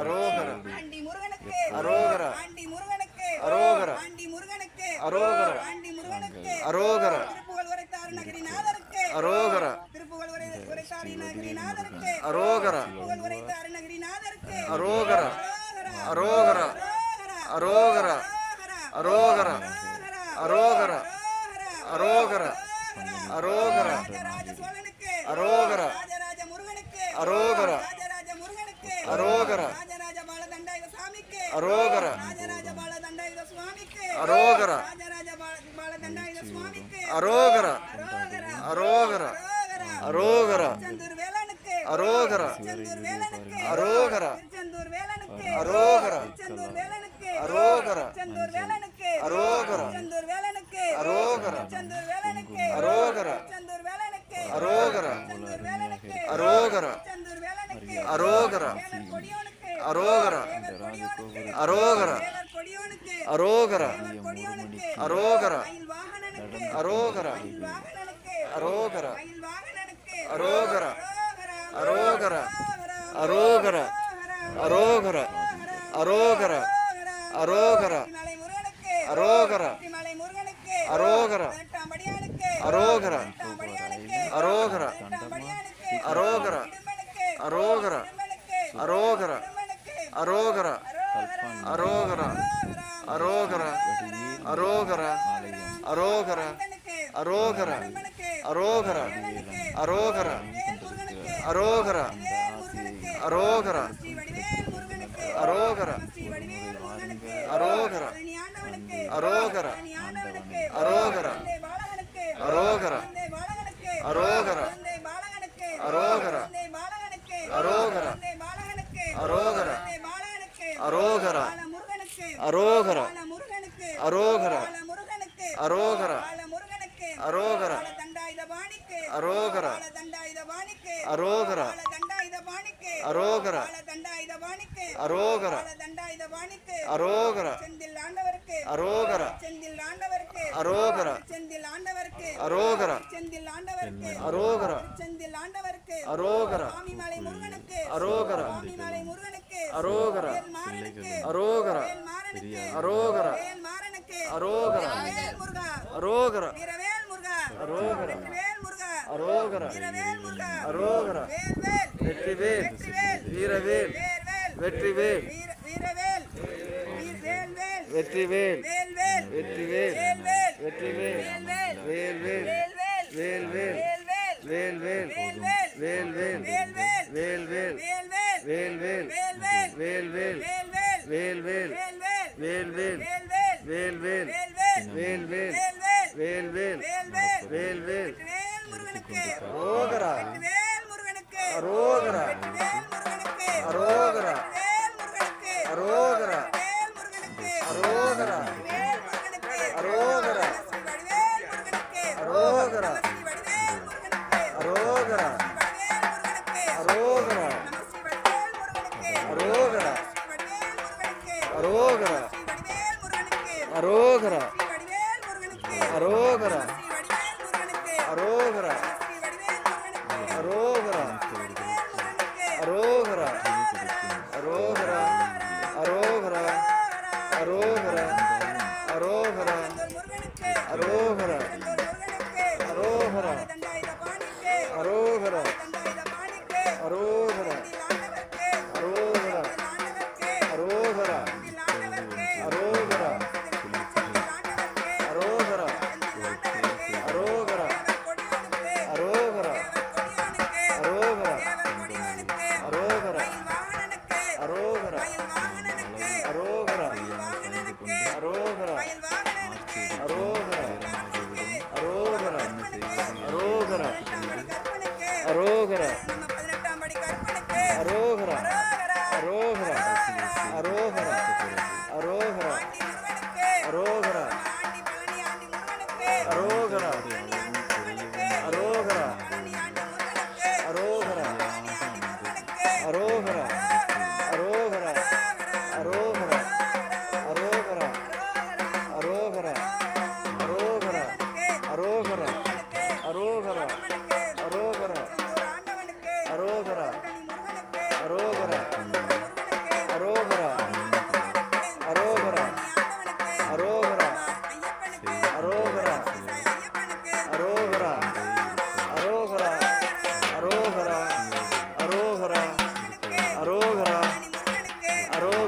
அரோகர aunty முருகனுக்கு அரோகர aunty முருகனுக்கு அரோகர aunty முருகனுக்கு அரோகர ஆண்டி முருகனுக்கு அரோகர திருப்புகழ் உரைத்த அருணகிரிநாதருக்கு அரோகர திருப்புகழ் உரைத்த அருணகிரிநாதருக்கு அரோகர திருப்புகழ் உரைத்த அருணகிரிநாதருக்கு அரோகர அரோகர அரோகர அரோகர அரோகர அரோகர அரோகர ராஜராஜ சோழனுக்கு அரோகர ராஜராஜ முருகனுக்கு அரோகர ராஜராஜ முருகனுக்கு அரோகர ராஜராஜ பாலதண்டாயுத சாமிக்கு அரோகர ராஜராஜ பாலதண்டாயுத சுவாமிக்கு அரோகர ராஜராஜ பாலதண்டாயுத சுவாமிக்கு அரோகர அரோகர அரோகர அரோகர அரோகர செந்தூர் வேலனுக்கு அரோகர செந்தூர் வேலனுக்கு அரோகர செந்தூர் வேலனுக்கு அரோகர செந்தூர் வேலனுக்கு அரோகர செந்தூர் வேலனுக்கு அரோகர செந்தூர் வேலனுக்கு அரோகர செந்தூர் வேலனுக்கு அரோகர செந்தூர் வேலனுக்கு அரோகர செந்தூர் வேலனுக்கு அரோகர செந்தூர் வேலனுக்கு அரோகர தேவர் கொடியோனுக்கு அரோகர தேவர் கொடியோனுக்கு அரோகர தேவர் கொடியோனுக்கு அரோகர தேவர் கொடியோனுக்கு அரோகர மயில் வாகனனுக்கு அரோகர மயில் வாகனனுக்கு அரோகர மயில் வாகனனுக்கு அரோகர அரோகர அரோகர அரோகர அரோகர அரோகர மலை முருகனுக்கு அரோகர மலை முருகனுக்கு அரோகர பதினெட்டாம் படியானுக்கு அரோகர பதினெட்டாம் படியானுக்கு அரோகர பதினெட்டாம் படியானுக்கு அரோகர இடும்பனுக்கு அரோகர இடும்பனுக்கு அரோகர இடும்பனுக்கு அரோகர அரோகர அரோகர அரோகர அரோகர அரோகர அரோகர அரோகர அரோகர அரோகர ஸ்ரீ வடிவேல் முருகனுக்கு அரோகர ஸ்ரீ வடிவேல் முருகனுக்கு அரோகர பழனி ஆண்டவனுக்கு அரோகர பழனி ஆண்டவனுக்கு அரோகர தந்தை பாலகனுக்கு அரோகர தந்தை பாலகனுக்கு அரோகர தந்தை பாலகனுக்கு அரோகர தந்தை பாலகனுக்கு அரோகர தந்தை பாலகனுக்கு அரோகர தந்தை பாலகனுக்கு அரோகர பால முருகனுக்கு அரோகர பால முருகனுக்கு அரோகர பால முருகனுக்கு அரோகர பால முருகனுக்கு அரோகர பால தண்டாயுத பாணிக்கு அரோகர பால தண்டாயுத பாணிக்கு அரோகர பால தண்டாயுத பாணிக்கு அரோகர பால தண்டாயுத பாணிக்கு அரோகர பால தண்டாயுத பாணிக்கு அரோகர செந்தில் ஆண்டவருக்கு அரோகர செந்தில் ஆண்டவருக்கு அரோகர செந்தில் ஆண்டவருக்கு அரோகர செந்தில் ஆண்டவருக்கு அரோகர செந்தில் ஆண்டவருக்கு அரோகர சுவாமிமலை முருகனுக்கு அரோகர சுவாமிமலை முருகனுக்கு அரோகர வேல் மாறனுக்கு அரோகர வேல் மாறனுக்கு அரோகர வேல் மாறனுக்கு அரோகர வேல் முருகா அரோகர வீரவேல் முருகா அரோகர வேல் முருகா அரோகர வீரவேல் முருகா அரோகர வேல் வேல் வெற்றிவேல் வெற்றிவேல் வீரவேல் வேல் வேல் வெற்றிவேல் வீரவேல் வேல் வேல் வெற்றிவேல் வேல் வேல் வெற்றிவேல் வேல் வேல் வெற்றிவேல் வேல் வேல்வேல் வேல் வேல் வேல்வேல் வேல் வேல் வேல்வேல் வேல் வேல் வேல்வேல் வேல் வேல் வேல்வேல் வேல் வேல் வேல்வேல் வேல் வேல் வேல்வேல் வேல் வேல் வேல்வேல் வேல் வேல் வேல்வேல் வேல் முருகனுக்கு அரோகரா வேல் முருகனுக்கு அரோகரா வேல் முருகனுக்கு அரோகரா வேல் முருகனுக்கு அரோகரா வேல் முருகனுக்கு அரோகரா வேல் முருகனுக்கு அரோகரா ஸ்ரீ வடிவேல் முருகனுக்கு அரோகரா ஸ்ரீ வடிவேல் முருகனுக்கு அரோகரா வடிவேல் முருகனுக்கு அரோகரா ஸ்ரீ வடிவேல் முருகனுக்கு அரோகரா ஸ்ரீ வடிவேல் முருகனுக்கு அரோகரா ஸ்ரீ வடிவேல் முருகனுக்கு அரோகரா ஸ்ரீ வடிவேல் முருகனுக்கு அரோகரா ஸ்ரீ வடிவேல் முருகனுக்கு அரோகரா ஸ்ரீ வடிவேல் முருகனுக்கு அரோகரா வடிவேல் முருகனுக்கு அரோகரா அரோகரா அரோகரா அரோகரா அரோகரா முருகனுக்கு அரோகரா முருகனுக்கு அரோகரா தண்டாயுத பாணிக்கு அரோகரா தண்டாயுத பாணிக்கு அரோகரா ஆண்டவருக்கு அரோகரா ஆண்டவருக்கு அரோகரா ஆண்டவருக்கு அரோகரா ஆண்டவருக்கு அரோகரா அரோகரா கொடியோனுக்கு அரோகரா கொடியோனுக்கு அரோகரா கொடியோனுக்கு அரோகரா வாகனனுக்கு அரோகரா வாகனனுக்கு அரோகரா வாகனனுக்கு அரோகரா வாகனனுக்கு அரோகரா அரோகரா அரோகரா கற்பனுக்கு அரோகரா நம்ம 18ஆம் படி கற்பனுக்கு அரோகரா அரோகரா அரோகரா அரோகரா அரோகரா ஆண்டி பழனி ஆண்டி முருகனுக்கு அரோகரா பழனி ஆண்டி முருகனுக்கு அரோகரா பழனி ஆண்டி முருகனுக்கு அரோகரா பழனி ஆண்டி முருகனுக்கு அரோகரா அரோகரா அரோகரா அரோகரா அரோகரா அரோகரா அரோகரா அரோகரா அரோகரா ஆண்டவனுக்கு அரோகரா முருகனுக்கு அரோகரா முருகனுக்கு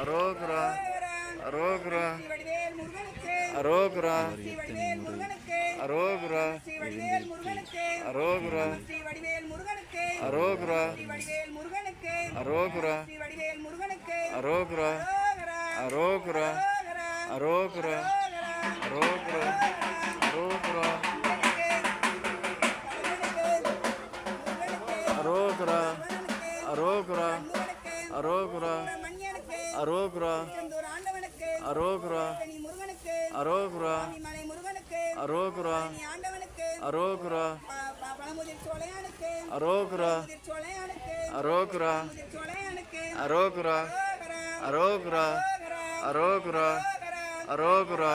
அரோகரா அரோகரா வடிவேல் முருகனுக்கு அரோகரா ஸ்ரீ வடிவேல் முருகனுக்கு அரோகரா ஸ்ரீ வடிவேல் முருகனுக்கு அரோகரா ஸ்ரீ வடிவேல் முருகனுக்கு அரோகரா ஸ்ரீ வடிவேல் முருகனுக்கு அரோகரா ஸ்ரீ வடிவேல் முருகனுக்கு அரோகரா அரோகரா அரோகரா அரோகரா அரோகரா அரோகரா அரோகரா அரோகரா அரோகரா மணியனுக்கு அரோகரா செந்தூர் ஆண்டவனுக்கு அரோகரா நீ முருகனுக்கு அரோகரா மலை முருகனுக்கு அரோகரா நீ ஆண்டவனுக்கு அரோகரா பழமுதிர் சோலையானுக்கு அரோகரா முதிர் சோலையானுக்கு அரோகரா முதிர் சோலையானுக்கு அரோகரா அரோகரா அரோகரா அரோகரா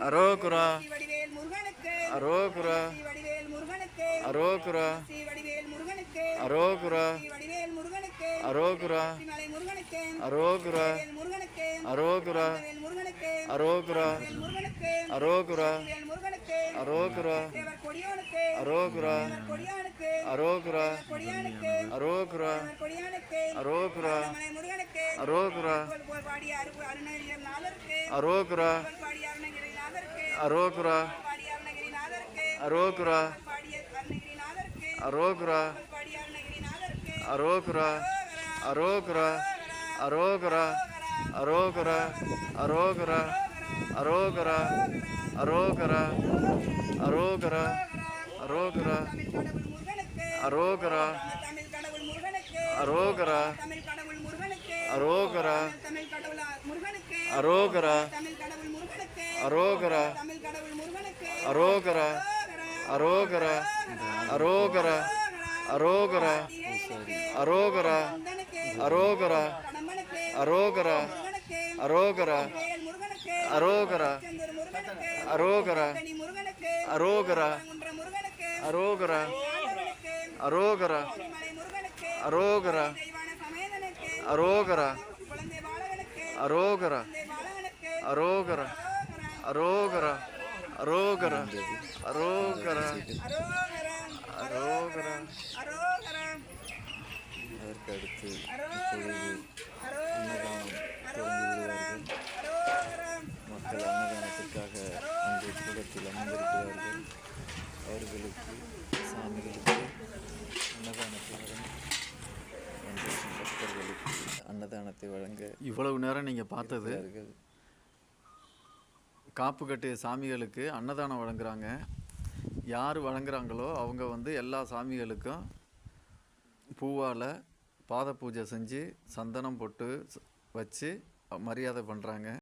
அரோகரா ஸ்ரீ வடிவேல் முருகனுக்கு அரோகரா ஸ்ரீ வடிவேல் முருகனுக்கு அரோகரா ஸ்ரீ வடிவேல் முருகனுக்கு அரோகரா ஸ்ரீ வடிவேல் முருகனுக்கு அரோகரா மலை முருகனுக்கு அரோகரா வேல் முருகனுக்கு அரோகரா வேல் முருகனுக்கு அரோகரா வேல் முருகனுக்கு அரோகரா வேல் முருகனுக்கு அரோகரா தேவர் கொடியோனுக்கு அரோகரா கொடியானுக்கு அரோகரா கொடியானுக்கு அரோகரா கொடியானுக்கு அரோகரா மலை முருகனுக்கு அரோகரா புகழ் பாடிய அருணகிரி நாதருக்கு அரோகரா புகழ் பாடிய அருணகிரி நாதருக்கு அரோகரா பாடிய அருணகிரி நாதருக்கு அரோகரா பாடிய அருணகிரி நாதருக்கு அரோகரா பாடிய அருணகிரி நாதருக்கு அரோகரா அரோகரா அரோகரா அரோகரா அரோகரா அரோகரா அரோகரா அரோகரா அரோகரா தமிழ் கடவுள் முருகனுக்கு அரோகரா தமிழ் கடவுள் முருகனுக்கு அரோகரா தமிழ் கடவுள் முருகனுக்கு அரோகரா தமிழ் கடவுள் முருகனுக்கு அரோகரா தமிழ் கடவுள் முருகனுக்கு அரோகரா அரோகரா அரோகரா அரோகரா அரோகரா அரோகரா கடம்பனுக்கு அரோகரா முருகனுக்கு அரோகரா வேல் முருகனுக்கு அரோகரா செந்தூர் முருகனுக்கு அரோகரா தனி முருகனுக்கு அரோகரா குன்ற முருகனுக்கு அரோகரா ஆண்டவனுக்கு அரோகரா மலை முருகனுக்கு அரோகரா தெய்வான சமேதனுக்கு அரோகரா குழந்தை பாலகனுக்கு அரோகரா குழந்தை பாலகனுக்கு அரோகரா அரோகரா அரோகரா அரோகரா அரோகரம் அரோகரா அரோகரம் அதற்கு அடுத்து அரோகரம் அன்னதானம் அரோகரம் மக்கள் அன்னதானத்திற்காக அங்கு கூடத்தில் அமர்ந்திருக்கிறார்கள். அவர்களுக்கு சாமிகளுக்கு அன்னதானத்தை வழங்க வந்திருக்கும் பக்தர்களுக்கு அன்னதானத்தை வழங்க இவ்வளவு நேரம் நீங்கள் பார்த்தது காப்பு கட்டிய சாமிகளுக்கு அன்னதானம் வழங்குறாங்க. யார் வழங்குறாங்களோ அவங்க வந்து எல்லா சாமிகளுக்கும் பூவால் பாத பூஜை செஞ்சு சந்தனம் போட்டு வச்சு மரியாதை பண்ணுறாங்க.